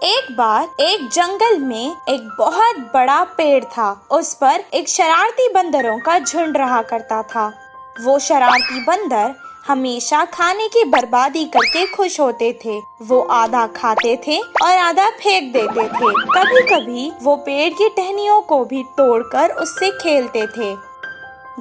एक बार एक जंगल में एक बहुत बड़ा पेड़ था। उस पर एक शरारती बंदरों का झुंड रहा करता था। वो शरारती बंदर हमेशा खाने की बर्बादी करके खुश होते थे। वो आधा खाते थे और आधा फेंक देते थे। कभी कभी वो पेड़ की टहनियों को भी तोड़कर उससे खेलते थे।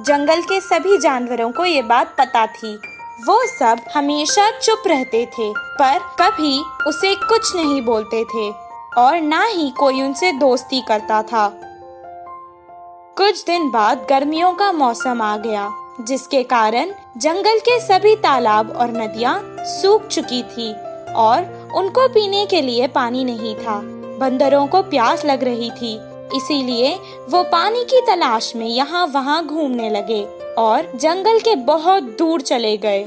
जंगल के सभी जानवरों को ये बात पता थी। वो सब हमेशा चुप रहते थे, पर कभी उसे कुछ नहीं बोलते थे और ना ही कोई उनसे दोस्ती करता था। कुछ दिन बाद गर्मियों का मौसम आ गया, जिसके कारण जंगल के सभी तालाब और नदियाँ सूख चुकी थी और उनको पीने के लिए पानी नहीं था। बंदरों को प्यास लग रही थी, इसीलिए वो पानी की तलाश में यहाँ वहाँ घूमने लगे और जंगल के बहुत दूर चले गए।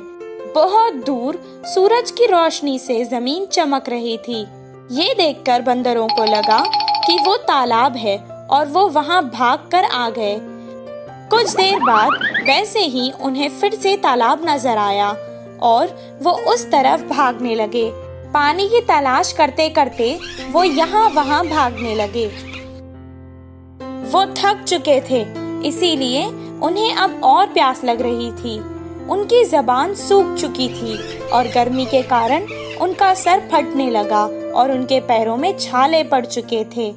बहुत दूर सूरज की रोशनी से जमीन चमक रही थी। ये देखकर बंदरों को लगा कि वो तालाब है और वो वहाँ भागकर आ गए। कुछ देर बाद वैसे ही उन्हें फिर से तालाब नजर आया और वो उस तरफ भागने लगे। पानी की तलाश करते करते वो यहाँ वहाँ भागने लगे। वो थक चुके थे, इसीलिए उन्हें अब और प्यास लग रही थी। उनकी जबान सूख चुकी थी और गर्मी के कारण उनका सर फटने लगा और उनके पैरों में छाले पड़ चुके थे।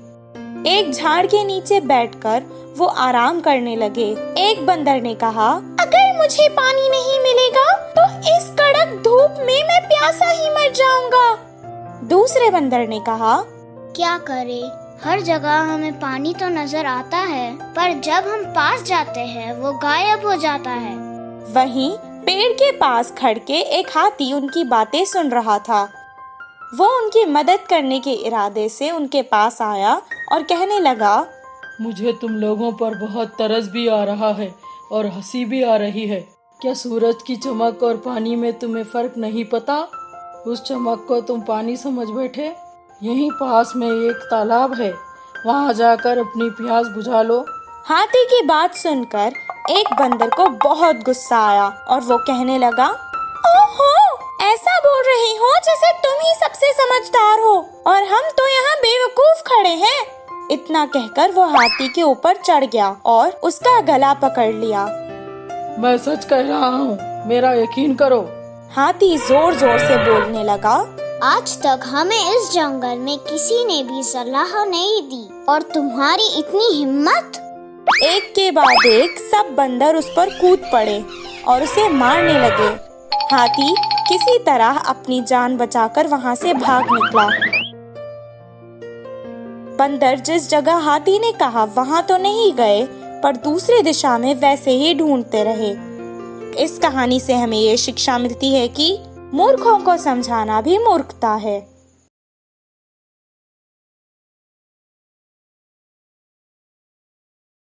एक झाड़ के नीचे बैठकर वो आराम करने लगे। एक बंदर ने कहा, अगर मुझे पानी नहीं मिलेगा तो इस कड़क धूप में मैं प्यासा ही मर जाऊंगा। दूसरे बंदर ने कहा, क्या करे, हर जगह हमें पानी तो नजर आता है, पर जब हम पास जाते हैं वो गायब हो जाता है। वहीं पेड़ के पास खड़ के एक हाथी उनकी बातें सुन रहा था। वो उनकी मदद करने के इरादे से उनके पास आया और कहने लगा, मुझे तुम लोगों पर बहुत तरस भी आ रहा है और हंसी भी आ रही है। क्या सूरज की चमक और पानी में तुम्हें फर्क नहीं पता? उस चमक को तुम पानी समझ बैठे। यहीं पास में एक तालाब है, वहाँ जाकर अपनी प्यास बुझा लो। हाथी की बात सुनकर एक बंदर को बहुत गुस्सा आया और वो कहने लगा, ओहो, ऐसा बोल रही हो जैसे तुम ही सबसे समझदार हो और हम तो यहाँ बेवकूफ खड़े हैं। इतना कहकर वो हाथी के ऊपर चढ़ गया और उसका गला पकड़ लिया। मैं सच कह रहा हूँ, मेरा यकीन करो। हाथी जोर जोर से बोलने लगा, आज तक हमें इस जंगल में किसी ने भी सलाह नहीं दी और तुम्हारी इतनी हिम्मत। एक के बाद एक सब बंदर उस पर कूद पड़े और उसे मारने लगे। हाथी किसी तरह अपनी जान बचाकर वहाँ से भाग निकला। बंदर जिस जगह हाथी ने कहा वहाँ तो नहीं गए, पर दूसरी दिशा में वैसे ही ढूंढते रहे। इस कहानी से हमें ये शिक्षा मिलती है कि मूर्खों को समझाना भी मूर्खता है।